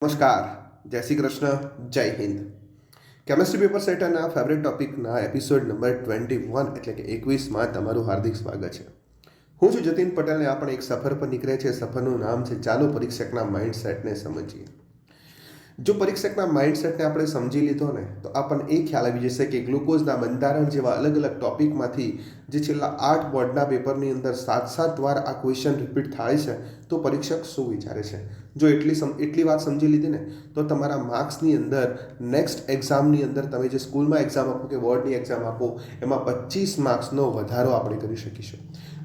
નમસ્કાર, જય શ્રી કૃષ્ણ, જય હિન્દ. કેમેસ્ટ્રી પેપર સેટના ફેવરેટ ટોપિકના એપિસોડ નંબર 21 એટલે કે 21માં તમારું હાર્દિક સ્વાગત છે. હું છું જતીન પટેલને. આપણે એક સફર પર નીકળે છે. સફરનું નામ છે ચાલો પરીક્ષકના માઇન્ડસેટને સમજીએ. જો પરીક્ષકના માઇન્ડસેટને આપણે સમજી લીધો ને તો આપણને એ ખ્યાલ આવી જશે કે ગ્લુકોઝના બંધારણ જેવા અલગ અલગ ટોપિકમાંથી જે છેલ્લા 8 બોર્ડના પેપરની અંદર 7 વાર આ ક્વેશ્ચન રિપીટ થાય છે તો પરીક્ષક શું વિચારે છે. જો એટલી વાત સમજી લીધી ને તો તમારા માર્ક્સની અંદર નેક્સ્ટ એક્ઝામની અંદર તમે જે સ્કૂલમાં એક્ઝામ આપો કે બોર્ડની એક્ઝામ આપો એમાં 25 માર્ક્સનો વધારો આપણે કરી શકીશું.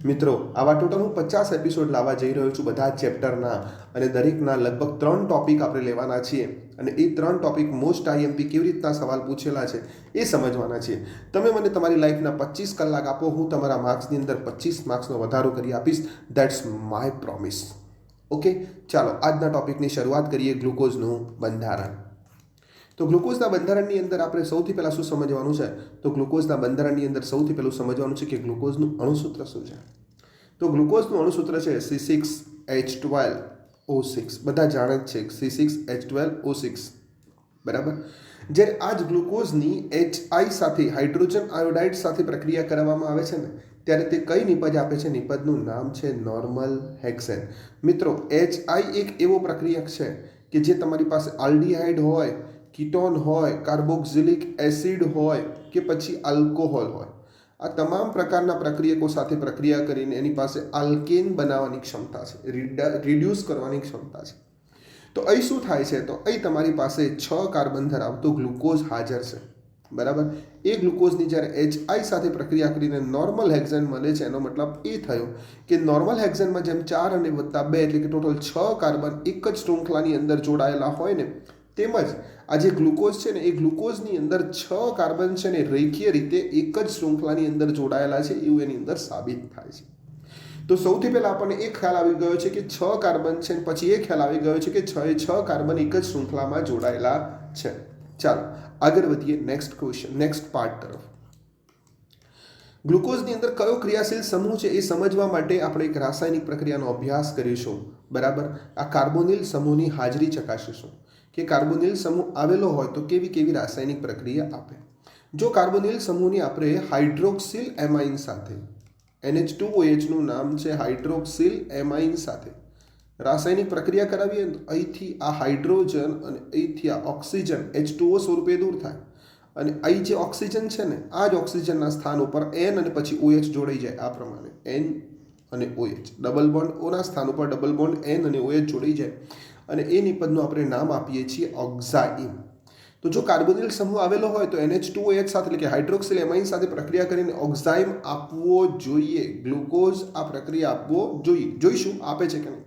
મિત્રો, આવા ટોટલ હું 50 એપિસોડ લાવવા જઈ રહ્યો છું બધા ચેપ્ટરના, અને દરેકના લગભગ 3 ટોપિક આપણે લેવાના છીએ અને એ 3 ટોપિક મોસ્ટ આઈએમપી કેવી રીતના સવાલ પૂછેલા છે એ સમજવાના છીએ. તમે મને તમારી લાઈફના 25 કલાક આપો, હું તમારા માર્ક્સની અંદર 25 માર્ક્સનો વધારો કરી આપીશ. That's my promise. ઓકે, ચાલો આજના ટોપિકની શરૂઆત કરીએ. ગ્લુકોઝનું બંધારણ. તો ગ્લુકોઝના બંધારણની અંદર આપણે સૌથી પહેલાં શું સમજવાનું છે? તો ગ્લુકોઝના બંધારણની અંદર સૌથી પહેલું સમજવાનું છે કે ગ્લુકોઝનું અણુસૂત્ર શું છે. તો ગ્લુકોઝનું અણુસૂત્ર છે C6H12O6. બધા જાણે જ છે C6H12O6, બરાબર. જ્યારે આ જ ગ્લુકોઝની HI સાથે હાઇડ્રોજન આયોડાઇડ સાથે પ્રક્રિયા કરવામાં આવે છે ને ત્યારે તે કઈ નિપજ આપે છે? નિપજનું નામ છે નોર્મલ હેક્સેન. મિત્રો, HI એક એવો પ્રક્રિયક છે કે જે તમારી પાસે આલ્ડીહાઇડ હોય, કીટોન હોય, કાર્બોક્સિલિક એસિડ હોય કે પછી આલ્કોહોલ હોય, આ તમામ પ્રકારના પ્રક્રિયકો સાથે પ્રક્રિયા કરીને એની પાસે આલ્કેન બનાવવાની ક્ષમતા છે, રિડ્યુસ કરવાની ક્ષમતા છે. તો અહીં શું થાય છે? તો અહીં તમારી પાસે 6 કાર્બન ધરાવતો ગ્લુકોઝ હાજર છે, બરાબર. એ ગ્લુકોઝની જ્યારે HI સાથે પ્રક્રિયા કરીને નોર્મલ હેક્ઝેન મળે છે, એનો મતલબ એ થયો કે નોર્મલ હેક્ઝેનમાં જેમ 4 અને +2 એટલે કે ટોટલ 6 કાર્બન એક જ શૃંખલાની અંદર જોડાયેલા હોય ને, તેમજ આ જે ગ્લુકોઝ છે ને એ ગ્લુકોઝની અંદર 6 કાર્બન છે ને રેખીય રીતે એક જ શૃંખલાની અંદર જોડાયેલા છે એવું એની અંદર સાબિત થાય છે. તો સૌથી પહેલાં આપણને એક ખ્યાલ આવી ગયો છે કે 6 કાર્બન છે, પછી એ ખ્યાલ આવી ગયો છે કે 6 કાર્બન એક જ શૃંખલામાં જોડાયેલા છે. ચાલો આગળ વધીએ નેક્સ્ટ ક્વેશ્ચન, નેક્સ્ટ પાર્ટ તરફ. ગ્લુકોઝની અંદર કયો ક્રિયાશીલ સમૂહ છે એ સમજવા માટે આપણે એક રાસાયણિક પ્રક્રિયાનો અભ્યાસ કરીશું, બરાબર. આ કાર્બોનિલ સમૂહની હાજરી ચકાસીશું કે કાર્બોનિલ સમૂહ આવેલો હોય તો કેવી કેવી રાસાયણિક પ્રક્રિયા આપે. જો કાર્બોનિલ સમૂહની આપણે હાઇડ્રોક્સિલ એમાઇન સાથે, NH2OH નું નામ છે હાઇડ્રોક્સિલ એમાઇન સાથે રાસાયણિક પ્રક્રિયા કરાવીએ તો અહીંથી આ હાઇડ્રોજન અને અહીંથી આ ઓક્સિજન H2O સ્વરૂપે દૂર થાય, અને અહીં જે ઓક્સિજન છે ને આ જ ઓક્સિજનના સ્થાન ઉપર N અને પછી OH જોડાઈ જાય. આ પ્રમાણે N અને OH, ડબલ બોન્ડ ઓના સ્થાન ઉપર ડબલ બોન્ડ N અને OH જોડાઈ જાય અને એ નિપજનું આપણે નામ આપીએ છીએ ઓક્ઝાઇમ. તો જો કાર્બોનિલ સમૂહ આવેલો હોય તો NH2OH સાથે એટલે કે હાઇડ્રોક્સિલ એમાઇન સાથે પ્રક્રિયા કરીને ઓક્ઝાઇમ આપવો જોઈએ. ગ્લુકોઝ આ પ્રક્રિયા આપવો જોઈએ. જોઈશું આપે છે કે નહીં.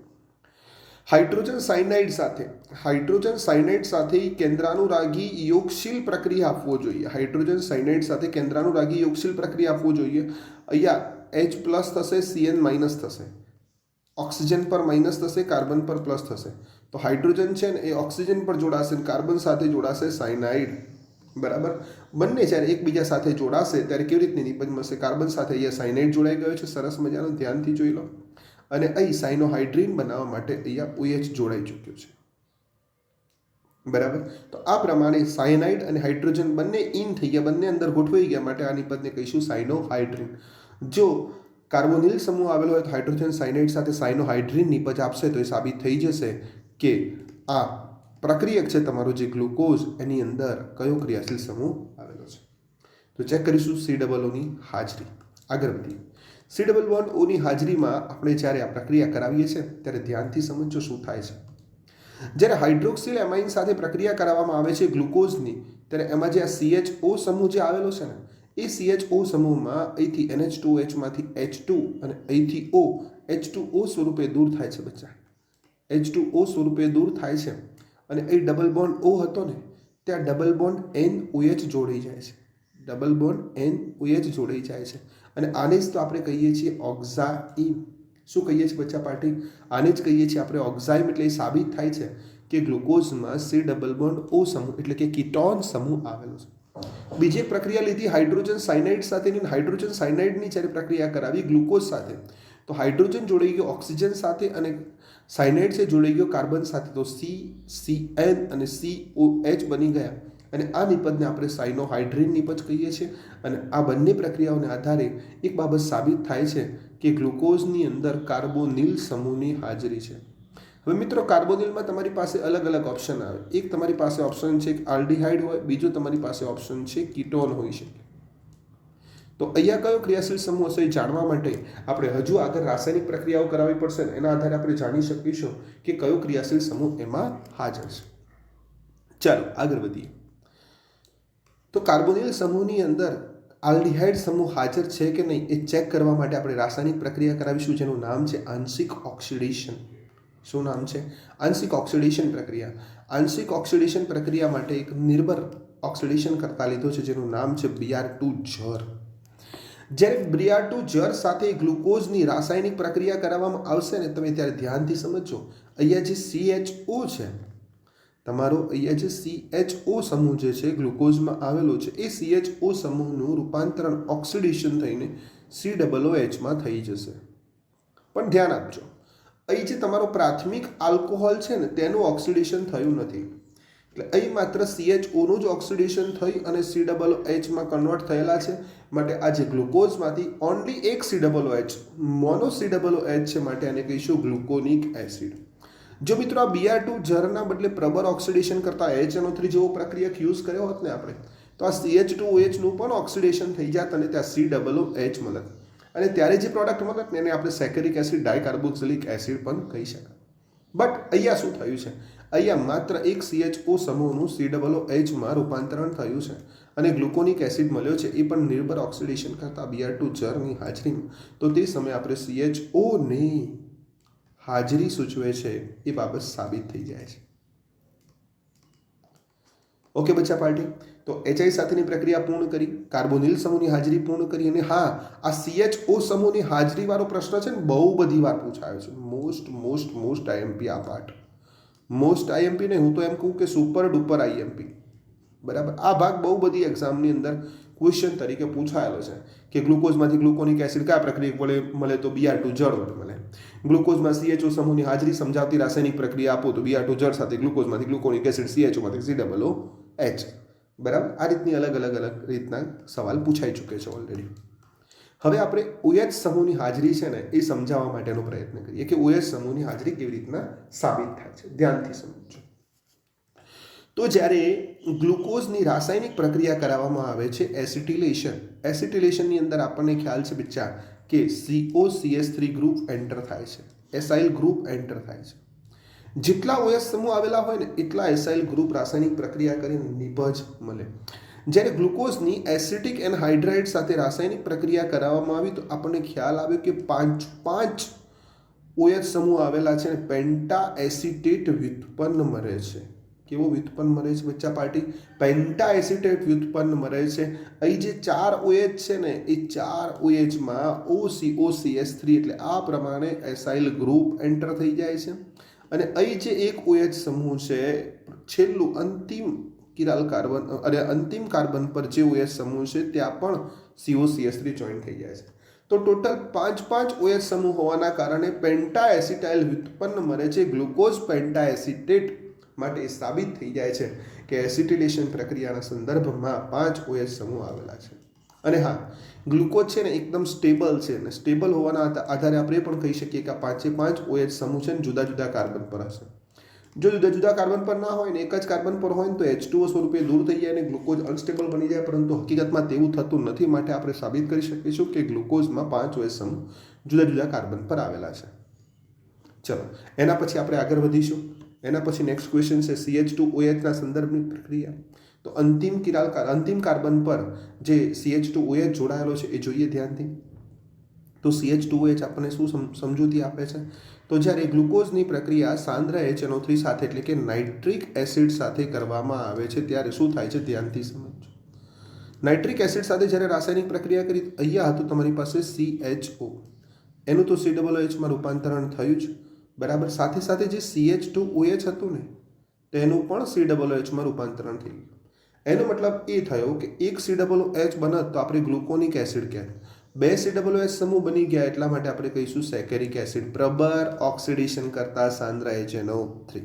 હાઇડ્રોજન સાયનાઇડ સાથે કેન્દ્રાનુરાગી યોગશીલ પ્રક્રિયા આપવો જોઈએ. હાઇડ્રોજન સાયનાઇડ સાથે કેન્દ્રાનુરાગી યોગશીલ પ્રક્રિયા આપવો જોઈએ. અહીંયા H+ થશે, Cn- થશે, ઓક્સિજન પર માઇનસ થશે, કાર્બન પર પ્લસ થશે. તો હાઇડ્રોજન છે ને એ ઓક્સિજન પર જોડાશે, કાર્બન સાથે જોડાશે સાયનાઇડ, બરાબર. બંને જ્યારે એકબીજા સાથે જોડાશે ત્યારે કેવી રીતની નિપજ મળશે? કાર્બન સાથે અહીંયા સાયનાઇડ જોડાઈ ગયો છે, સરસ મજાનું, ધ્યાનથી જોઈ લો. અને અહીં સાયનોહાઇડ્રીન બનાવવા માટે અહીંયા OH જોડાઈ ચૂક્યું છે, બરાબર. તો આ પ્રમાણે સાયનાઇડ અને હાઇડ્રોજન બંને ઇન થઈ ગયા, બંને અંદર ગોઠવાઈ ગયા, માટે આ નિપજને કહીશું સાયનોહાઇડ્રીન. જો કાર્બોનિલ સમૂહ આવેલો હોય તો હાઇડ્રોજન સાયનાઇડ સાથે સાયનોહાઇડ્રીન નિપજ આપશે તો એ સાબિત થઈ જશે કે આ પ્રક્રિયક છે તમારો જે ગ્લુકોઝ, એની અંદર કયો ક્રિયાશીલ સમૂહ આવેલો છે. તો ચેક કરીશું COOની હાજરી. આગળ વધીએ. COOની હાજરીમાં આપણે જ્યારે આ પ્રક્રિયા કરાવીએ છીએ ત્યારે ધ્યાનથી સમજો શું થાય છે. જ્યારે હાઇડ્રોક્સિલ એમાઇન સાથે પ્રક્રિયા કરાવવામાં આવે છે ગ્લુકોઝની, ત્યારે એમાં જે આ CHO સમૂહ જે આવેલો છે ને એ CHO સમૂહમાં અહીંથી NH2OH માંથી H2 અને અહીંથી O, H2O સ્વરૂપે દૂર થાય છે બચ્ચા. H2O સ્વરૂપે દૂર થાય છે અને અહીં ડબલ બોન્ડ O હતો ને ત્યાં ડબલ બોન્ડ NOH જોડાઈ જાય છે, ડબલ બોન્ડ NOH જોડાઈ જાય છે. અને આને જ તો આપણે કહીએ છીએ ઓક્ઝાઇમ. શું કહીએ છીએ બચ્ચા પાર્ટી? આને જ કહીએ છીએ આપણે ઓક્ઝાઇમ. એટલે એ સાબિત થાય છે કે ગ્લુકોઝમાં C+O સમૂહ એટલે કે કીટોન સમૂહ આવેલો છે. બીજી એક પ્રક્રિયા લીધી હાઇડ્રોજન સાયનાઇડ સાથેની. હાઇડ્રોજન સાયનાઇડની જ્યારે પ્રક્રિયા કરાવી ગ્લુકોઝ સાથે તો હાઇડ્રોજન જોડાઈ ગયો ઓક્સિજન સાથે અને સાયનાઇડ છે જોડાઈ ગયો કાર્બન સાથે તો CCN અને COH બની ગયા અને આ નિપજને આપણે સાયનોહાઇડ્રીન નિપજ કહીએ છીએ અને આ બંને પ્રક્રિયાઓને આધારે એક બાબત સાબિત થાય છે કે ગ્લુકોઝની અંદર કાર્બોનિલ સમૂહની હાજરી છે. હવે મિત્રો કાર્બોનિલમાં તમારી પાસે અલગ અલગ ઓપ્શન આવે. એક તમારી પાસે ઓપ્શન છે આલ્ડિહાઇડ હોય, બીજો તમારી પાસે ઓપ્શન છે કીટોન હોઈ શકે. તો અહીંયા કયો ક્રિયાશીલ સમૂહ હશે એ જાણવા માટે આપણે હજુ આગળ રાસાયણિક પ્રક્રિયાઓ કરાવવી પડશે ને એના આધારે આપણે જાણી શકીશું કે કયો ક્રિયાશીલ સમૂહ એમાં હાજર છે. ચાલો આગળ વધીએ. તો કાર્બોનિલ સમૂહની અંદર આલ્ડિહાઇડ સમૂહ હાજર છે કે નહીં એ ચેક કરવા માટે આપણે રાસાયણિક પ્રક્રિયા કરાવીશું જેનું નામ છે આંશિક ઓક્સિડેશન. શું નામ છે? આંશિક ઓક્સિડેશન પ્રક્રિયા. આંશિક ઓક્સિડેશન પ્રક્રિયા માટે એક નિર્ભર ઓક્સિડેશન કરતા લીધો છે જેનું નામ છે Br2 જર. જ્યારે Br2 જર સાથે ગ્લુકોઝની રાસાયણિક પ્રક્રિયા કરાવવામાં આવશે ને તમે ત્યારે ધ્યાનથી સમજો. અહીંયા જે CHO છે તમારો, અહીંયા જે CHO સમૂહ જે છે ગ્લુકોઝમાં આવેલો છે એ CHO સમૂહનું રૂપાંતરણ ઓક્સિડેશન થઈને COOHમાં થઈ જશે. પણ ધ્યાન આપજો, અહીં જે તમારો પ્રાથમિક આલ્કોહોલ છે ને તેનું ઓક્સિડેશન થયું નથી. એટલે અહીં માત્ર CHOનું જ ઓક્સિડેશન થઈ અને COOHમાં કન્વર્ટ થયેલા છે. માટે આ જે ગ્લુકોઝમાંથી ઓનલી એક COOH મોનો COOH છે માટે આને કહીશું ગ્લુકોનિક એસિડ. જો મિત્રો આ Br2 જરના બદલે પ્રબર ઓક્સિડેશન કરતા HNO3 જેવો પ્રક્રિયક યુઝ કર્યો હોત ને આપણે તો આ CH2OHનું પણ ઓક્સિડેશન થઈ જાત અને ત્યાં COOH મળત અને ત્યારે જે પ્રોડક્ટ મળત ને એને આપણે સેકેરિક એસિડ ડાયકાર્બોક્સિલિક એસિડ પણ કહી શકાય. બટ અહીંયા શું થયું છે? અહીંયા માત્ર એક CHO સમૂહનું COOHમાં રૂપાંતરણ થયું છે અને ગ્લુકોનિક એસિડ મળ્યો છે એ પણ નિર્ભર ઓક્સિડેશન કરતા Br2 જરની હાજરીમાં. તો તે સમયે આપણે CHOની હાજરી સૂચવે છે એ બાબત સાબિત થઈ જાય છે. ઓકે બચ્ચા પાર્ટી, તો HI સાથેની પ્રક્રિયા પૂર્ણ કરી, કાર્બોનિલ સમૂહની હાજરી પૂર્ણ કરી અને હા આ CHO સમૂહની હાજરી વાળો પ્રશ્ન છે ને બહુ બધી વાર પૂછાયો છે. મોસ્ટ IMP આ પાર્ટ. મોસ્ટ IMP ને હું તો એમ કહું કે સુપર ડુપર IMP. બરાબર, આ ભાગ બહુ બધી એક્ઝામની અંદર ક્વેશ્ચન તરીકે પૂછાયેલો છે કે ગ્લુકોઝમાંથી ગ્લુકોનિક એસિડ કયા પ્રક્રિયા વડે મળે તો Br2 જળ વડે મળે. ગ્લુકોઝમાં CHO સમૂહની હાજરી સમજાવતી રાસાયણિક પ્રક્રિયા આપો તો Br2 જળ સાથે ગ્લુકોઝમાંથી ગ્લુકોનિક એસિડ CHOમાંથી COOH. બરાબર, આ રીતની અલગ રીતના સવાલ પૂછાઈ ચૂકે છે ઓલરેડી. હવે આપણે OH સમૂહની હાજરી છે ને એ સમજાવવા માટેનો પ્રયત્ન કરીએ કે OH સમૂહની હાજરી કેવી રીતના સાબિત થાય છે. ધ્યાનથી સમજો. તો જ્યારે ગ્લુકોઝની રાસાયણિક પ્રક્રિયા કરાવવામાં આવે છે એસિટિલેશન. એસિટિલેશનની અંદર આપણને ખ્યાલ છે બચ્ચા કે COCH3 ગ્રુપ એન્ટર થાય છે, એસાઇલ ગ્રુપ એન્ટર થાય છે. જેટલા OH સમૂહ આવેલા હોય ને એટલા એસાઇલ ગ્રુપ રાસાયણિક પ્રક્રિયા કરીને નિપજ મળે. જ્યારે ગ્લુકોઝની એસિટિક એનહાઇડ્રાઇડ સાથે રાસાયણિક પ્રક્રિયા કરાવવામાં આવી તો આપણને ખ્યાલ આવ્યો કે પાંચ OH સમૂહ આવેલા છે ને પેન્ટા એસિટેટ વ્યુત્પન્ન મળે છે. કેવો વ્યુત્પન્ન મળે છે બચ્ચા પાર્ટી? પેન્ટા એસિટેટ વ્યુત્પન્ન મળે છે. અહીં જે 4 OH છે ને એ 4 OHમાં OCOCH3 એટલે આ પ્રમાણે એસાઇલ ગ્રુપ એન્ટર થઈ જાય છે અને અહીં જે એક OH સમૂહ છે છેલ્લું અંતિમ કિરાલ કાર્બન અને અંતિમ કાર્બન પર જે OH સમૂહ છે ત્યાં પણ COCH3 જોઈન થઈ જાય છે. તો ટોટલ 5 OH સમૂહ હોવાના કારણે પેન્ટા એસિટાઇલ વ્યુત્પન્ન મળે છે ગ્લુકોઝ પેન્ટા એસિટેટ. માટે એ સાબિત થઈ જાય છે કે એસિટિલેશન પ્રક્રિયાના સંદર્ભમાં 5 OH સમૂહ આવેલા છે. અને હા, ગ્લુકોઝ છે ને એકદમ સ્ટેબલ છે ને સ્ટેબલ હોવાના આધારે આપણે પણ કહી શકીએ કે આ 5 OH સમૂહ છે ને જુદા જુદા કાર્બન પર હશે. જો જુદા જુદા કાર્બન પર ના હોય ને એક જ કાર્બન પર હોય ને તો H2O સ્વરૂપે દૂર થઈ જાય અને ગ્લુકોઝ અનસ્ટેબલ બની જાય, પરંતુ હકીકતમાં તેવું થતું નથી. માટે આપણે સાબિત કરી શકીશું કે ગ્લુકોઝમાં 5 OH સમૂહ જુદા જુદા કાર્બન પર આવેલા છે. ચલો એના પછી આપણે આગળ વધીશું. એના પછી નેક્સ્ટ ક્વેશ્ચન છે CH2OH ના સંદર્ભની પ્રક્રિયા. તો અંતિમ કાર્બન પર જે CH2OH જોડાયેલો છે એ જોઈએ ધ્યાનથી. તો CH2OH આપણને શું સમજૂતી આપે છે? તો જ્યારે ગ્લુકોઝની પ્રક્રિયા સાંદ્ર HNO3 સાથે એટલે કે નાઇટ્રિક એસિડ સાથે કરવામાં આવે છે ત્યારે શું થાય છે? ધ્યાનથી સમજો. નાઇટ્રિક એસિડ સાથે જ્યારે રાસાયણિક પ્રક્રિયા કરી અહીંયા હતું તમારી પાસે CHO, એનું તો COOHમાં રૂપાંતરણ થયું જ. બરાબર, સાથે સાથે જે CH2OH હતું ને તેનું પણ COOHમાં રૂપાંતરણ થઈ ગયું. એનો મતલબ એ થયો કે એક COOH બનત તો આપણે ગ્લુકોનિક એસિડ કહેવાય, બે COOH સમૂહ બની ગયા એટલા માટે આપણે કહીશું સેકેરિક એસિડ પ્રબળ ઓક્સિડેશન કરતા સાંદ્ર HNO3.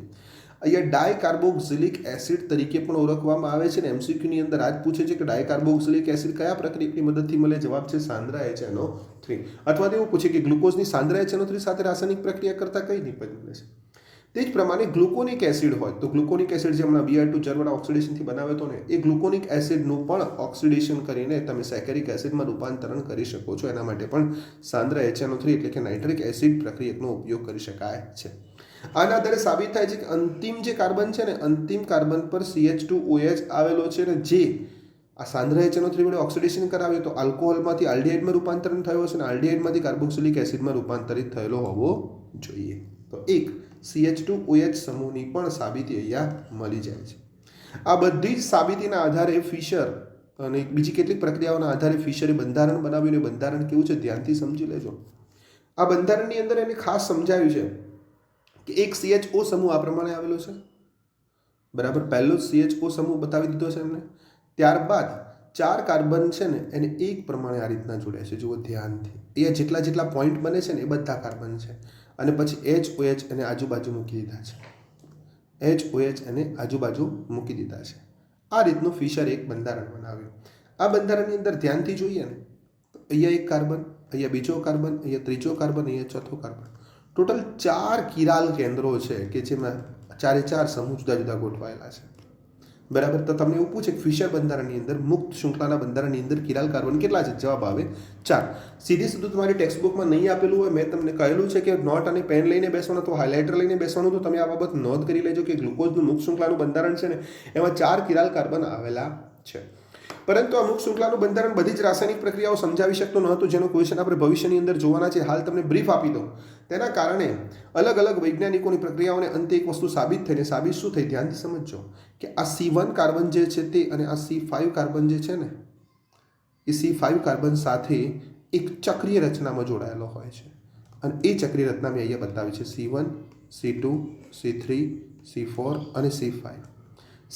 અહીંયા ડાયકાર્બોક્સિલિક એસિડ તરીકે પણ ઓળખવામાં આવે છે ને MCQ ની અંદર આજ પૂછે છે કે ડાયકાર્બોક્સિલિક એસિડ કયા પ્રક્રિયાની મદદથી મળે? જવાબ છે સાંદ્ર HNO3. અથવા તો એવું પૂછે કે ગ્લુકોઝની સાંદ્ર HNO3 સાથે રાસાયણિક પ્રક્રિયા કરતા કઈ નિપજ મળે છે? તે જ પ્રમાણે ગ્લુકોનિક એસિડ હોય તો ગ્લુકોનિક એસિડ જે હમણાં Br2 જરવાળા ઓક્સિડેશનથી બનાવ્યો હતો ને, એ ગ્લુકોનિક એસિડનું પણ ઓક્સિડેશન કરીને તમે સેકેરિક એસિડમાં રૂપાંતરણ કરી શકો છો. એના માટે પણ સાંદ્ર HNO3 એટલે કે નાઇટ્રિક એસિડ પ્રક્રિયકનો ઉપયોગ કરી શકાય છે. આના આધારે સાબિત થાય છે કે અંતિમ જે કાર્બન છે ને, અંતિમ કાર્બન પર CH2OH આવેલો છે ને, જે આ સાંદ્ર HNO3 વડે ઓક્સિડેશન કરાવે તો આલ્કોહોલમાંથી આલ્ડિહાઇડમાં રૂપાંતરણ થયો હશે અને આલ્ડિહાઇડમાંથી કાર્બોક્સિલિક એસિડમાં રૂપાંતરિત થયેલો હોવો જોઈએ. તો એક CH2OH સમૂહની પણ સાબિતી અહીંયા મળી જાય છે. આ બધી જ સાબિતીના આધારે ફિશર અને બીજી કેટલીક પ્રક્રિયાઓના આધારે ફિશરે બંધારણ બનાવ્યું. બંધારણ કેવું છે ધ્યાનથી સમજી લેજો. આ બંધારણની અંદર એને ખાસ સમજાવ્યું છે કે એક CHO સમૂહ આ પ્રમાણે આવેલો છે, બરાબર. પહેલો CHO સમૂહ બતાવી દીધો છે એમને. ત્યારબાદ 4 કાર્બન છે ને એને એક પ્રમાણે આ રીતના જોડે છે. જુઓ ધ્યાનથી, એ જેટલા જેટલા પોઈન્ટ બને છે ને એ બધા કાર્બન છે. અને પછી HOH એને આજુબાજુ મૂકી દીધા છે. HOH એને આજુબાજુ મૂકી દીધા છે. આ રીતનું ફિશર એક બંધારણ બનાવ્યું. આ બંધારણની અંદર ધ્યાનથી જોઈએ ને તો અહીંયા એક કાર્બન, અહીંયા બીજો કાર્બન, અહીંયા ત્રીજો કાર્બન, અહીંયા ચોથો કાર્બન. ટોટલ 4 કિરાલ કેન્દ્રો છે કે જેમાં 4 સમૂહ જુદા જુદા ગોઠવાયેલા છે, બરાબર. તો તમને એવું પૂછે કે ફિશર બંધારણની અંદર મુક્ત શૃંખલાના બંધારણની અંદર કિરાલ કાર્બન કેટલા છે? જવાબ આવે 4. સીધી સીધું તમારી ટેક્સ્ટબુકમાં નહીં આપેલું હોય, મેં તમને કહેલું છે કે નોટ અને પેન લઈને બેસવાનું અથવા હાઇલાઇટર લઈને બેસવાનું, તો તમે આ બાબત નોંધ કરી લેજો કે ગ્લુકોઝનું મુક્ત શૃંખલાનું બંધારણ છે ને એમાં 4 કિરાલ કાર્બન આવેલા છે. પરંતુ આ મુક્ત શૃંખલાનું બંધારણ બધી જ રાસાયણિક પ્રક્રિયાઓ સમજાવી શકતો ન હતું, જેનો ક્વેશ્ચન આપણે ભવિષ્યની અંદર જોવાના છે. હાલ તમને બ્રીફ આપી દઉં. તેના કારણે અલગ અલગ વૈજ્ઞાનિકોની પ્રક્રિયાઓને અંતે એક વસ્તુ સાબિત થઈને, સાબિત શું થઈ ધ્યાનથી સમજજો કે આ C1 કાર્બન જે છે તે અને આ C5 કાર્બન જે છે ને એ C5 કાર્બન સાથે એક ચક્રીય રચનામાં જોડાયેલો હોય છે. અને એ ચક્રીય રચના મેં અહીંયા બતાવી છે. C1, C2, C3, C4 અને C5.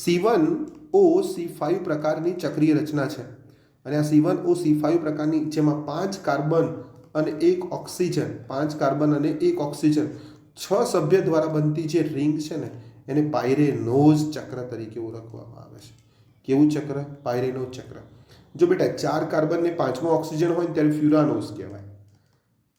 C1OC5 પ્રકારની ચક્રીય રચના છે અને આ C1OC5 પ્રકારની જેમાં 5 કાર્બન અને 1 ઓક્સિજન, 5 કાર્બન અને 1 ઓક્સિજન 6 સભ્ય દ્વારા બનતી જે રિંગ છે ને એને પાયરેનોઝ ચક્ર તરીકે ઓળખવામાં આવે છે. કેવું ચક્ર? પાયરેનોઝ ચક્ર. જો બેટા 4 કાર્બન ને 5મો ઓક્સિજન હોય ત્યારે ફ્યુરાનોઝ કહેવાય,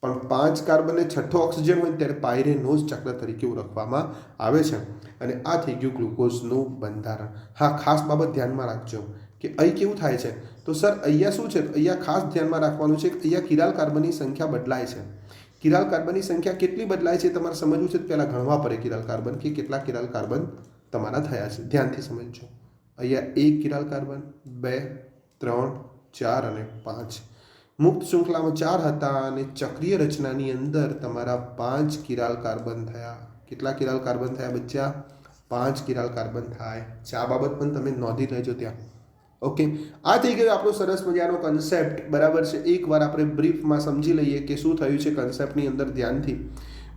પણ 5 કાર્બન ને 6થો ઓક્સિજન હોય ત્યારે પાયરેનોઝ ચક્ર તરીકે ઓળખવામાં આવે છે. અને આ થઈ ગયું ગ્લુકોઝનું બંધારણ. હા, ખાસ બાબત ધ્યાનમાં રાખજો કે અહીં કેવું થાય છે તો સર અહીંયા શું છે, અહીંયા ખાસ ધ્યાનમાં રાખવાનું છે કે અહીંયા કિરાલ કાર્બનની સંખ્યા બદલાય છે. કિરાલ કાર્બનની સંખ્યા કેટલી બદલાય છે તમારે સમજવું છે. પહેલાં ગણવા પડે કિરાલ કાર્બન કે કેટલા કિરાલ કાર્બન તમારા થયા છે. ધ્યાનથી સમજજો. અહીંયા 1 કિરાલ કાર્બન, 2, 3, 4 અને 5. મુક્ત શૃંખલામાં 4 હતા અને ચક્રીય રચનાની અંદર તમારા 5 કિરાલ કાર્બન થયા. કેટલા કિરાલ કાર્બન થયા બચ્ચા? 5 કિરાલ કાર્બન થાય છે. આ બાબત પણ તમે નોંધી લેજો ત્યાં. ઓકે, આ થઈ ગયો આપણો સરસ મજાનો કન્સેપ્ટ, બરાબર છે. એકવાર આપણે બ્રીફમાં સમજી લઈએ કે શું થયું છે કન્સેપ્ટની અંદર ધ્યાનથી,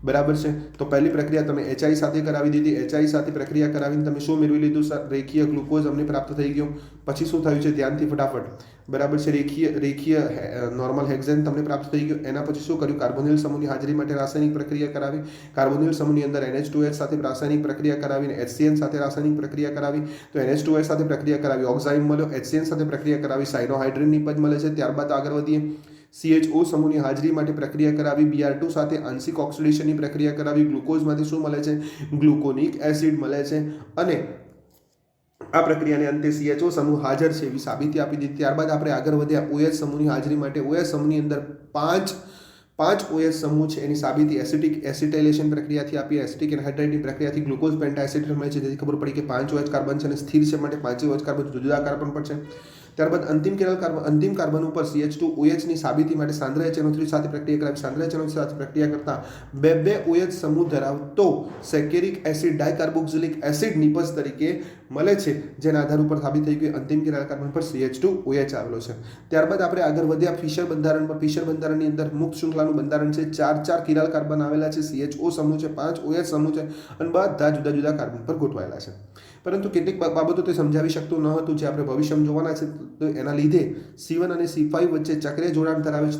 બરાબર છે. તો પહેલી પ્રક્રિયા તમે HI સાથે કરાવી દીધી. HI સાથે પ્રક્રિયા કરાવીને તમે શું મેળવી લીધું સર? રેખીય ગ્લુકોઝ અમને પ્રાપ્ત થઈ ગયો. પછી શું થયું છે ધ્યાનથી ફટાફટ, બરાબર છે. રેખીય નોર્મલ હેક્ઝેન તમને પ્રાપ્ત થઈ ગયો. એના પછી શું કર્યું? કાર્બોનિલ સમૂહની હાજરી માટે રાસાયણિક પ્રક્રિયા કરાવી. કાર્બોનિલ સમૂહની અંદર NH2H સાથે રાસાયણિક પ્રક્રિયા કરાવીને HCN સાથે રાસાયણિક પ્રક્રિયા કરાવી. તો NH2H સાથે પ્રક્રિયા કરાવી, ઓક્ઝાઇમ મળ્યો. HCN સાથે પ્રક્રિયા કરાવી, સાયનોહાઇડ્રિન નિપજ મળે છે. ત્યારબાદ આગળ વધીએ. CHO સમૂહની હાજરી માટે પ્રક્રિયા કરાવી. Br2 સાથે આંશિક ઓક્સિડેશનની પ્રક્રિયા કરાવી. ગ્લુકોઝમાંથી શું મળે છે? ગ્લુકોનિક એસિડ મળે છે. અને આ પ્રક્રિયાને અંતે CHO સમૂહ હાજર છે એવી સાબિતી આપી દીધી. ત્યારબાદ આપણે આગળ વધ્યા OH સમૂહની હાજરી માટે. OH સમૂહની અંદર 5 OH સમૂહ છે એની સાબિતી એસિટિક એસિટાઇલેશન પ્રક્રિયાથી આપી. એસિટિક એનહાઇડ્રેટની પ્રક્રિયાથી ગ્લુકોઝ પેન્ટાએસિડ મળે છે, જેથી ખબર પડી કે 5 OH કાર્બન છે અને સ્થિર છે, માટે 5 OH કાર્બન જુદા જુદા કાર્બન પર છે. ત્યારબાદ અંતિમ કાર્બન ઉપર CH2OH ની સાબિતી માટે સાંદ્ર HNO3 સાથે પ્રક્રિયા કરાવી. સાંદ્ર HNO3 સાથે પ્રક્રિયા કરતા બે OH સમૂહ ધરાવતો સેકેરિક એસિડ ડાયકાર્બોક્સિલિક એસિડ નિપજ તરીકે મળે છે, જેના આધાર ઉપર સાબિત થઈ ગયું અંતિમ કિરાલ કાર્બન પર CH2OH આવેલો છે. ત્યારબાદ આપણે આગળ વધ્યા ફિશર બંધારણ પર. ફિશર બંધારણની અંદર મુક્ત શૃંખલાનું બંધારણ છે. 4 કિરાલ કાર્બન આવેલા છે. CHO સમૂહ છે, 5 OH સમૂહ છે અને બધા જુદા જુદા કાર્બન પર ગોઠવાયેલા છે. પરંતુ કેટલીક બાબતો તે સમજાવી શકતું ન હતું, જે આપણે ભવિષ્યમાં જોવાના છે. તો એના લીધે C1 અને C5 વચ્ચે ચક્રીય જોડાણ ધરાવે છે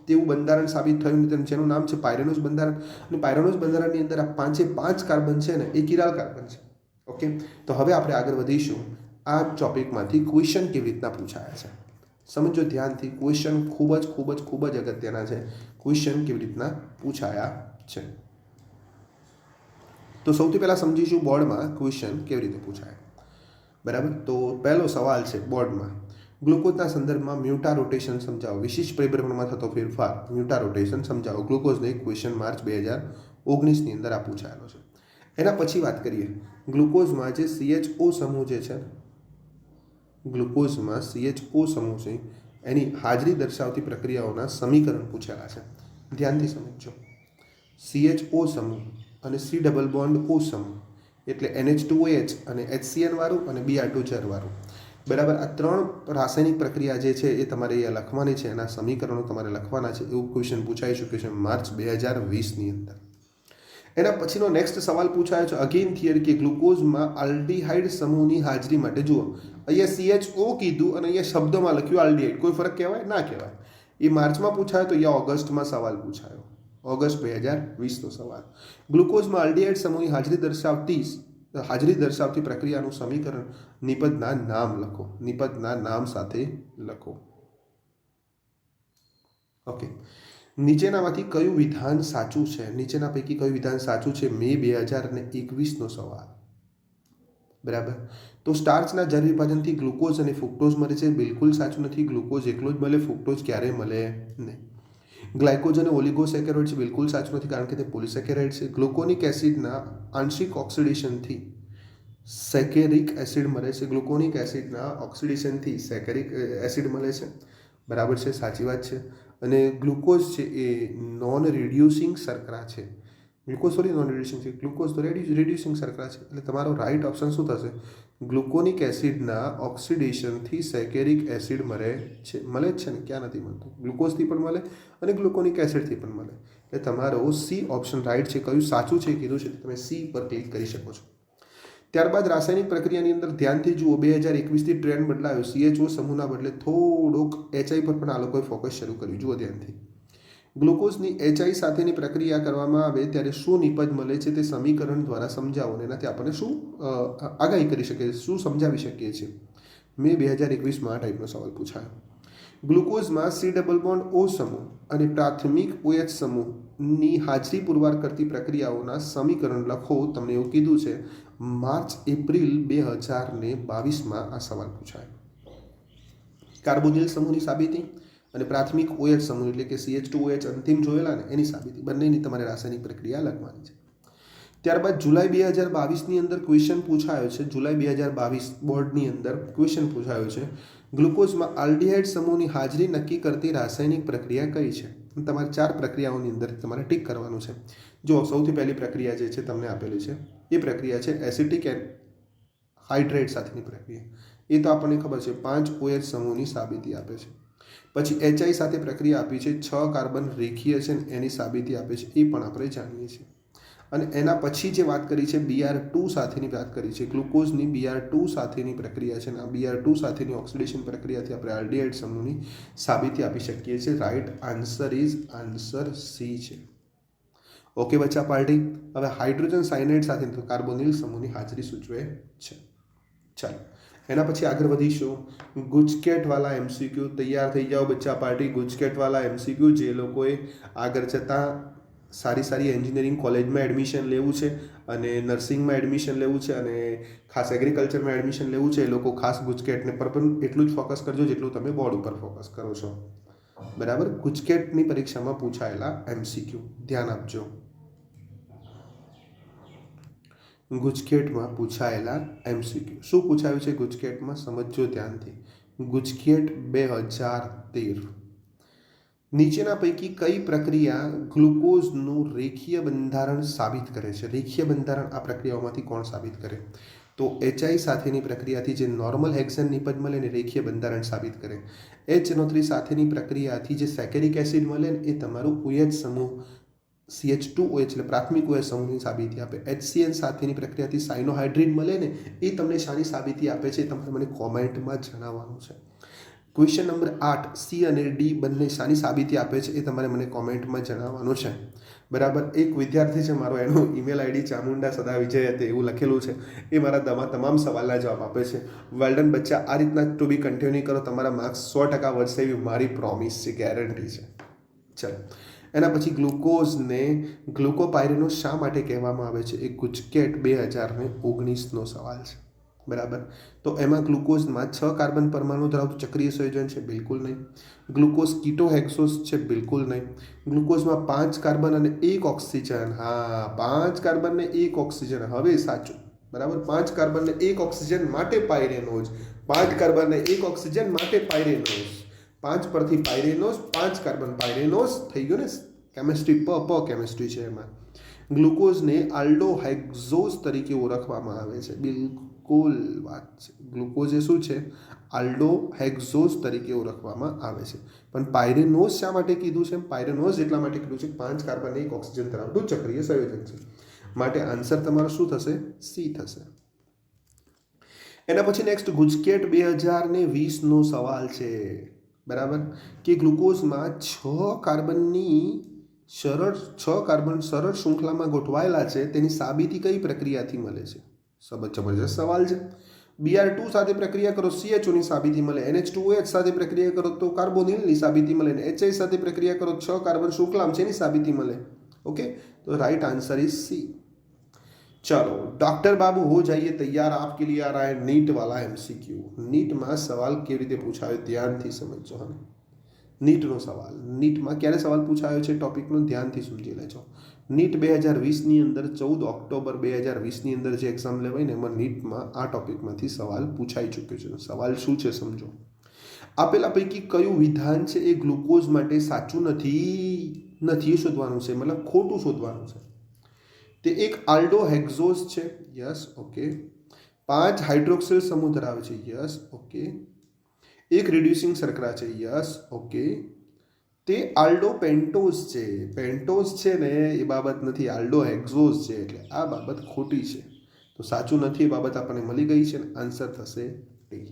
તેવું બંધારણ સાબિત થયું, જેનું નામ છે પાયરેનોસ બંધારણ. અને પાયરેનોસ બંધારણની અંદર આ 5 કાર્બન છે ને એ કિરાલ કાર્બન છે. ઓકે, તો હવે આપણે આગળ વધીશું. આ ટોપિકમાંથી ક્વેશ્ચન કેવી રીતના પૂછાયા છે સમજો ધ્યાનથી. ક્વેશ્ચન ખૂબ જ અગત્યના છે. ક્વેશ્ચન કેવી રીતના પૂછાયા છે તો સૌથી પહેલાં સમજીશું બોર્ડમાં ક્વેશ્ચન કેવી રીતે પૂછાય. બરાબર, તો પહેલો સવાલ છે બોર્ડમાં, ગ્લુકોઝના સંદર્ભમાં મ્યુટા રોટેશન સમજાવો. વિશિષ્ટ પરિભ્રમણમાં થતો ફેરફાર મ્યુટા રોટેશન સમજાવો. ગ્લુકોઝનો એક ક્વેશ્ચન માર્ચ 2019ની અંદર આ પૂછાયેલો છે. એના પછી વાત કરીએ ગ્લુકોઝમાં જે CHO સમૂહ જે છે, ગ્લુકોઝમાં CHO સમૂહ છે એની હાજરી દર્શાવતી પ્રક્રિયાઓના સમીકરણ પૂછેલા છે. ધ્યાનથી સમજો. CHO સમૂહ અને C ડબલ બોન્ડ O સમૂહ એટલે NH2OH અને HCN વાળું અને Br2 ઝેર વાળું. બરાબર, આ 3 રાસાયણિક પ્રક્રિયા જે છે એ તમારે અહીંયા લખવાની છે, એના સમીકરણો તમારે લખવાના છે. એવું ક્વેશ્ચન પૂછાઈ શકે છે માર્ચ 2020ની અંદર. એના પછીનો નેક્સ્ટ સવાલ પૂછાયો છે અગેન થિયરી કે ગ્લુકોઝમાં આલ્ડીહાઇડ સમૂહની હાજરી માટે જુઓ. અહીંયા CHO કીધું અને અહીંયા શબ્દોમાં લખ્યું આલ્ડીહાઇડ. કોઈ ફરક કહેવાય? ના કહેવાય. એ માર્ચમાં પૂછાયો તો અહીંયા ઓગસ્ટમાં સવાલ પૂછાયો. ઓગસ્ટ 2020નો સવાલ. ગ્લુકોઝમાં આલ્ડીહાઇડ સમૂહની હાજરી દર્શાવતી પ્રક્રિયાનું સમીકરણ નિપજના નામ લખો. નિપજના નામ સાથે લખો. ઓકે, નીચેનામાંથી કયું વિધાન સાચું છે? નીચેના પૈકી કયું વિધાન સાચું છે? મે 2021નો સવાલ. બરાબર, તો સ્ટાર્ચના જળ વિભાજનથી ગ્લુકોઝ અને ફ્રુક્ટોઝ મળે છે. બિલકુલ સાચું નથી. ગ્લુકોઝ એકલો જ મળે, ફ્રુક્ટોઝ ક્યારેય મળે નહીં. ગ્લાયકોઝ અને ઓલિગોસેકેરોઇડ છે. બિલકુલ સાચું નથી કારણ કે તે પોલિસેકેરાઇડ છે. ગ્લુકોનિક એસિડના આંશિક ઓક્સિડેશનથી સેકેરિક એસિડ મળે છે. ગ્લુકોનિક એસિડના ઓક્સિડેશનથી સેકેરિક એસિડ મળે છે. બરાબર છે, સાચી વાત છે. અને ગ્લુકોઝ છે એ નોન રિડ્યુસિંગ શર્કરા છે. ગ્લુકોઝ તો રિડ્યુસિંગ શર્કરા છે. એટલે તમારો રાઈટ ઓપ્શન શું થશે? ગ્લુકોનિક એસિડના ઓક્સિડેશનથી સેકેરિક એસિડ મળે છે. મળે જ છે ને, ક્યાં નથી મળતું? ગ્લુકોઝથી પણ મળે અને ગ્લુકોનિક એસિડથી પણ મળે. એટલે તમારો C ઓપ્શન રાઈટ છે. કયું સાચું છે કીધું છે, તમે C પર ક્લિક કરી શકો છો. ત્યારબાદ રાસાયણિક પ્રક્રિયાની અંદર ધ્યાનથી જુઓ. 2021થી ટ્રેન્ડ બદલાયો. CHO સમૂહના બદલે થોડોક HI પર પણ આ લોકોએ ફોકસ શરૂ કર્યું. જુઓ ધ્યાનથી. ગ્લુકોઝની HI સાથેની પ્રક્રિયા કરવામાં આવે ત્યારે શું નિપજ મળે છે તે સમીકરણ દ્વારા સમજાવો. અને એનાથી આપણને શું આગાહી કરી શકીએ, શું સમજાવી શકીએ છીએ. મે 2021માં આ ટાઈપનો સવાલ પૂછાયો. ગ્લુકોઝમાં C ડબલ બોન્ડ O સમૂહ અને પ્રાથમિક OH સમૂહની હાજરી પુરવાર કરતી પ્રક્રિયાઓના સમીકરણ લખો. તમને એવું કીધું છે. માર્ચ એપ્રિલ 2022માં આ સવાલ પૂછાયો. કાર્બોનિલ સમૂહની સાબિતી અને પ્રાથમિક OH સમૂહ એટલે કે CH2OH અંતિમ જોયેલા ને એની સાબિતી, બંનેની તમારે રાસાયણિક પ્રક્રિયા લખવાની છે. ત્યારબાદ જુલાઈ 2022ની અંદર ક્વેશ્ચન પૂછાયો છે. જુલાઈ 2022 બોર્ડની અંદર ક્વેશ્ચન પૂછાયો છે ગ્લુકોઝમાં આલ્ડીહાઇડ સમૂહની હાજરી નક્કી કરતી રાસાયણિક પ્રક્રિયા કઈ છે? તમારે 4 પ્રક્રિયાઓની અંદર તમારે ટીક કરવાનું છે. જો સૌથી પહેલી પ્રક્રિયા જે છે તમને આપેલી છે એ પ્રક્રિયા છે એસિટિક હાઇડ્રેટ સાથેની પ્રક્રિયા. એ તો આપણને ખબર છે, 5 OH સમૂહની સાબિતી આપે છે. પછી HI સાથે પ્રક્રિયા આપી છે, 6 કાર્બન રેખીય છે એની સાબિતી આપે છે, એ પણ આપણે જાણીએ છીએ. અને એના પછી જે વાત કરી છે Br2 સાથેની વાત કરી છે. ગ્લુકોઝની Br2 સાથેની પ્રક્રિયા છે. આ Br2 સાથેની ઓક્સિડેશન પ્રક્રિયાથી આપણે આલ્ડીહાઇડ સમૂહની સાબિતી આપી શકીએ છીએ. Right answer is answer C છે. ઓકે બચ્ચા પાર્ટી. હવે હાઇડ્રોજન સાયનાઇડ સાથે કાર્બોનિલ સમૂહની હાજરી સૂચવે છે. ચાલો એના પછી આગળ વધીશું. ગુજકેટવાલા MCQ તૈયાર થઈ જાઓ બચ્ચા પાર્ટી. ગુજકેટવાલા MCQ જે લોકોએ આગળ જતાં સારી એન્જિનિયરિંગ કોલેજમાં એડમિશન લેવું છે અને નર્સિંગમાં એડમિશન લેવું છે અને ખાસ એગ્રીકલ્ચરમાં એડમિશન લેવું છે, એ લોકો ખાસ ગુજકેટને પર પણ એટલું જ ફોકસ કરજો જેટલું તમે બોર્ડ ઉપર ફોકસ કરો છો. બરાબર, ગુજકેટની પરીક્ષામાં પૂછાયેલા MCQ ધ્યાન આપજો. ગુજકેટમાં પૂછાયેલા MCQ શું પૂછાયું છે ગુજકેટમાં સમજો ધ્યાનથી. ગુજકેટ 2013. નીચેના પૈકી કઈ પ્રક્રિયા ગ્લુકોઝનું રેખીય બંધારણ સાબિત કરે છે? રેખીય બંધારણ આ પ્રક્રિયાઓમાંથી કોણ સાબિત કરે? તો HI સાથેની પ્રક્રિયાથી જે નોર્મલ હેક્સેન નિપજ મળે ને રેખીય બંધારણ સાબિત કરે. HNO3 સાથેની પ્રક્રિયાથી જે સેકેરિક એસિડ મળે ને એ તમારું OH સમૂહ CH2OH એટલે પ્રાથમિક OH સમૂહની સાબિતી આપે. HCN સાથેની પ્રક્રિયાથી સાયનોહાઇડ્રિન મળે ને એ તમને શાની સાબિતી આપે છે તમારે મને કોમેન્ટમાં જણાવવાનું છે. ક્વેશ્ચન નંબર 8 C અને D બંને શાની સાબિતી આપે છે એ તમારે મને કોમેન્ટમાં જણાવવાનું છે. બરાબર. એક વિદ્યાર્થી છે મારો, એનું ઈમેલ આઈડી ચામુંડા સદા વિજય હતી એવું લખેલું છે. એ મારા તમામ સવાલના જવાબ આપે છે. વેલ્ડન બચ્ચા, આ રીતના ટુ બી કન્ટિન્યુ કરો, તમારા માર્ક્સ 100% વધશે એવી મારી પ્રોમિસ છે, ગેરંટી છે. ચલો, એના પછી ગ્લુકોઝને ગ્લુકોપાયરેનોઝ શા માટે કહેવામાં આવે છે? એ ગુજકેટ 2019નો સવાલ છે. બરાબર. તો એમાં ગ્લુકોઝમાં 6 કાર્બન પરમાણુ ધરાવતું ચક્રીય સંયોજન છે? બિલકુલ નહીં. ગ્લુકોઝ કીટોહેક્સોસ છે? બિલકુલ નહીં. ગ્લુકોઝમાં 5 કાર્બન અને 1 ઓક્સિજન. હા, 5 કાર્બન ને 1 ઓક્સિજન. હવે સાચું. બરાબર. 5 કાર્બન ને 1 ઓક્સિજન માટે પાયરેનોઝ. 5 કાર્બન ને 1 ઓક્સિજન માટે પાયરેનોઝ. 5 પરથી પાયરેનોઝ, 5 કાર્બન પાયરેનોઝ થઈ ગયું ને. કેમિસ્ટ્રી કેમિસ્ટ્રી છે એમાં. ગ્લુકોઝને આલ્ડોહેક્ઝોઝ તરીકે ઓળખવામાં આવે છે. બિલકુલ વાત છે. ગ્લુકોઝ એ શું છે? આલ્ડોહેક્ઝોઝ તરીકે ઓળખવામાં આવે છે. પણ પાયરેનોઝ શા માટે કીધું છે? પાયરેનોઝ એટલા માટે કીધું છે 5 કાર્બન 1 ઓક્સિજન ધરાવતું ચક્રીય સંયોજન છે. માટે આન્સર તમારો શું થશે? સી થશે. એના પછી નેક્સ્ટ ગુજકેટ 2020નો સવાલ છે. બરાબર. કે ગ્લુકોઝમાં 6 કાર્બન સરળ શૃંખલામાં ગોઠવાયેલા છે, તેની સાબિતી કઈ પ્રક્રિયાથી મળે છે? જબરજસ્ત સવાલ છે. Br2 સાથે પ્રક્રિયા કરો, CHOની સાબિતી મળે. NH2OH સાથે પ્રક્રિયા કરો તો કાર્બોનિલની સાબિતી મળે. HI સાથે પ્રક્રિયા કરો 6 કાર્બન શૃંખલામાં છે એની સાબિતી મળે. ઓકે, તો રાइट आंसर इज सी. चलो डॉक्टर बाबू हो जाइए तैयार, आपके लिए आ रहा है नीट वाला MCQ. नीटમાં સવાલ કેવી રીતે પૂછાયો ધ્યાનથી સમજજો. હવે નીટનો સવાલ, નીટમાં ક્યારે સવાલ પૂછાયો છે ટોપિકનો ધ્યાનથી સમજી લેજો. નીટ 2020ની અંદર 14 ઓક્ટોબર 2020ની અંદર જે એક્ઝામ લેવાય ને એમાં નીટમાં આ ટોપિકમાંથી સવાલ પૂછાઈ ચૂક્યો છે. સવાલ શું છે સમજો. આપેલા પૈકી કયું વિધાન છે એ ગ્લુકોઝ માટે સાચું નથી શોધવાનું છે, મતલબ ખોટું શોધવાનું છે. તે એક આલ્ડોહેક્ઝોઝ છે. Yes, okay. 5 હાઇડ્રોક્સિલ સમૂહ ધરાવે છે. Yes, okay. એક રિડ્યુસિંગ શર્કરા છે. Yes, okay. તે આલ્ડોપેન્ટોઝ છે. પેન્ટોઝ છે ને એ બાબત નથી, આલ્ડોહેક્ઝોઝ છે, એટલે આ બાબત ખોટી છે. તો સાચું નથી એ બાબત આપણને મળી ગઈ છે. આન્સર થશે ડી.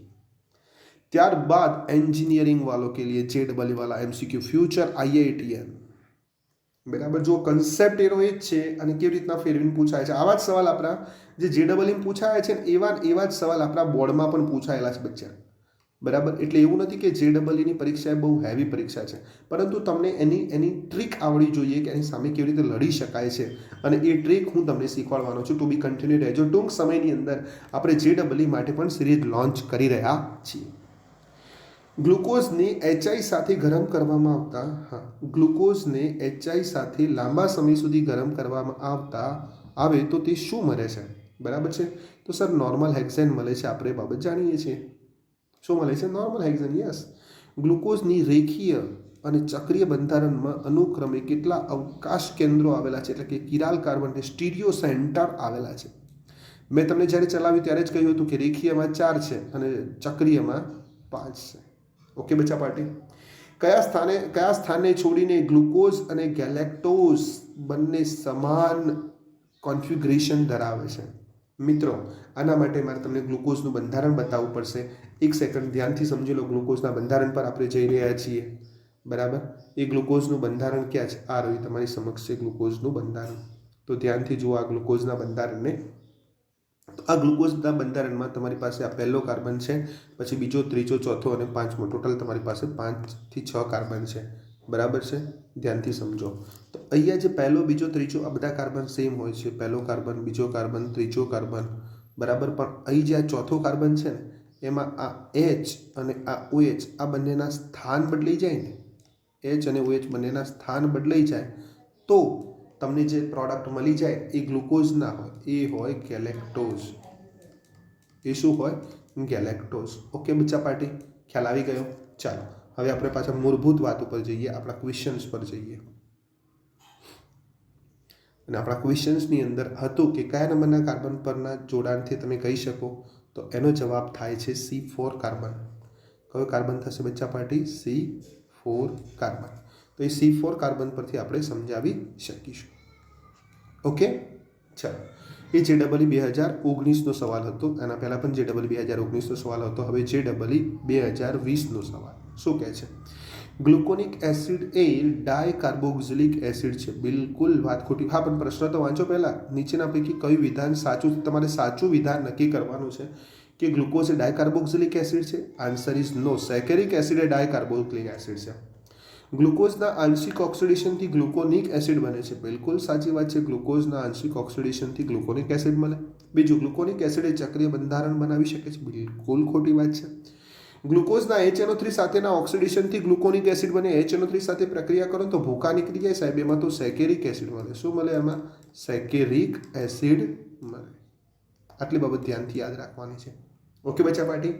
ત્યારબાદ એન્જિનિયરિંગ વાલો કે लिए JEE वाला MCQ फ्यूचर IITN. બરાબર. જો કન્સેપ્ટ એનો એ જ છે અને કેવી રીતના ફેરવીને પૂછાય છે. આવા જ સવાલ આપણા જે JEE પૂછાયા છે ને એવા જ સવાલ આપણા બોર્ડમાં પણ પૂછાયેલા છે બચ્ચા. બરાબર. એટલે એવું નથી કે JEEની પરીક્ષા બહુ હેવી પરીક્ષા છે, પરંતુ તમને એની ટ્રીક આવડવી જોઈએ કે એની સામે કેવી રીતે લડી શકાય છે, અને એ ટ્રીક હું તમને શીખવાડવાનો છું. ટુ બી કન્ટિન્યુ રહેજો. ટૂંક સમયની અંદર આપણે JEE માટે પણ સિરીઝ લોન્ચ કરી રહ્યા છીએ. ગ્લુકોઝને HI સાથે ગરમ કરવામાં ગ્લુકોઝને HI સાથે લાંબા સમય સુધી ગરમ કરવામાં આવે તો તે શું મળે છે? બરાબર છે. તો સર નોર્મલ હેક્ઝેન મળે છે, આપણે બાબત જાણીએ છીએ. શું મળે છે? Normal hexane. યસ. ગ્લુકોઝની રેખીય અને ચક્રીય બંધારણમાં અનુક્રમે કેટલા અવકાશ કેન્દ્રો આવેલા છે, એટલે કે કિરાલ કાર્બન સ્ટીરિયો સેન્ટર આવેલા છે? મેં તમને જ્યારે ચલાવ્યું ત્યારે જ કહ્યું હતું કે રેખીયમાં 4 છે અને ચક્રીયમાં 5 છે. ઓકે બચ્ચા પાર્ટી. કયા સ્થાને છોડીને ગ્લુકોઝ અને ગેલેક્ટોઝ બંને સમાન કોન્ફિગરેશન ધરાવે છે? મિત્રો આના માટે મારે તમને ગ્લુકોઝનું બંધારણ બતાવવું પડશે. એક સેકન્ડ ધ્યાનથી સમજી લો. ગ્લુકોઝના બંધારણ પર આપણે જઈ રહ્યા છીએ. બરાબર. એ ગ્લુકોઝનું બંધારણ ક્યાં છે? આ રહ્યું તમારી સમક્ષ છે ગ્લુકોઝનું બંધારણ. તો ધ્યાનથી જુઓ આ ગ્લુકોઝના બંધારણને. તો આ ગ્લુકોઝના બંધારણમાં તમારી પાસે આ પહેલો કાર્બન છે, પછી બીજો, ત્રીજો, ચોથો અને પાંચમો. ટોટલ તમારી પાસે 5 થી 6 કાર્બન છે. બરાબર છે. ધ્યાનથી સમજો. તો અહીંયા જે પહેલો, બીજો, ત્રીજો આ બધા કાર્બન સેમ હોય છે. પહેલો કાર્બન, બીજો કાર્બન, ત્રીજો કાર્બન. બરાબર. પણ અહીં જે આ ચોથો કાર્બન છે ને એમાં આ H અને આ OH આ બંનેના સ્થાન બદલાઈ જાય ને, H અને OH બંનેના સ્થાન બદલાઈ જાય તો તમને જે પ્રોડક્ટ મળી જાય એ ગ્લુકોઝ ના હોય, એ હોય ગેલેક્ટોઝ. એ શું હોય? ગેલેક્ટોઝ. ઓકે બચ્ચા પાર્ટી, ખ્યાલ આવી ગયો? ચાલો હવે આપણે પાછા મૂળભૂત વાત ઉપર જઈએ, આપણા ક્વેશ્ચન્સ પર જઈએ. અને આપણા ક્વેશ્ચન્સની અંદર હતું કે કયા નંબરના કાર્બન પરના જોડાણથી તમે કહી શકો? તો એનો જવાબ થાય છે C4 કાર્બન. કયો કાર્બન થશે બચ્ચા પાર્ટી? C4 carbon. તો એ C4 કાર્બન પરથી આપણે સમજાવી શકીશું. ઓકે, ચાલો. એ JEE 2019નો સવાલ હતો. એના પહેલાં પણ JEE 2019નો સવાલ હતો. હવે JEE 2020નો સવાલ શું કહે છે? ગ્લુકોનિક એસિડ એ ડાયકાર્બોક્સિલિક એસિડ છે. બિલકુલ વાત ખોટી. હા, પણ પ્રશ્ન તો વાંચો પહેલાં. નીચેના પૈકી કયું વિધાન સાચું? તમારે સાચું વિધાન નક્કી કરવાનું છે કે ગ્લુકોઝ એ ડાયકાર્બોક્સિલિક એસિડ છે. Answer is no. Saccharic acid એ ડાયકાર્બોક્સિલિક એસિડ છે. ગ્લુકોઝના આંશિક ઓક્સિડેશનથી ગ્લુકોનિક એસિડ બને છે. બિલકુલ સાચી વાત છે. ગ્લુકોઝના આંશિક ઓક્સિડેશનથી ગ્લુકોનિક એસિડ મળે. બીજું, ગ્લુકોનિક એસિડ એ ચક્રીય બંધારણ બનાવી શકે છે. બિલકુલ ખોટી વાત છે. ગ્લુકોઝના HNO3 સાથેના ઓક્સિડેશનથી ગ્લુકોનિક એસિડ બને. HNO3 સાથે પ્રક્રિયા કરો તો ભૂકા નીકળી જાય સાહેબ. એમાં તો સેકેરિક એસિડ મળે. શું મળે એમાં? સેકેરિક એસિડ મળે. આટલી બાબત ધ્યાનથી યાદ રાખવાની છે. ઓકે બચ્ચા પાર્ટી,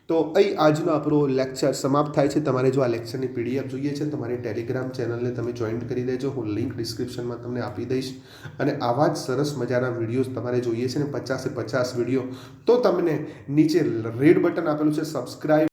તો અહીં આજનો આપણો લેક્ચર સમાપ્ત થાય છે. તમારે જો આ લેક્ચરની PDF જોઈએ છે તમારી ટેલિગ્રામ ચેનલને તમે જોઈન કરી દેજો. હું લિંક ડિસ્ક્રિપ્શનમાં તમને આપી દઈશ. અને આવા જ સરસ મજાના વિડીયોઝ તમારે જોઈએ છે ને 50 વિડીયો, તો તમને નીચે રેડ બટન આપેલું છે સબસ્ક્રાઇબ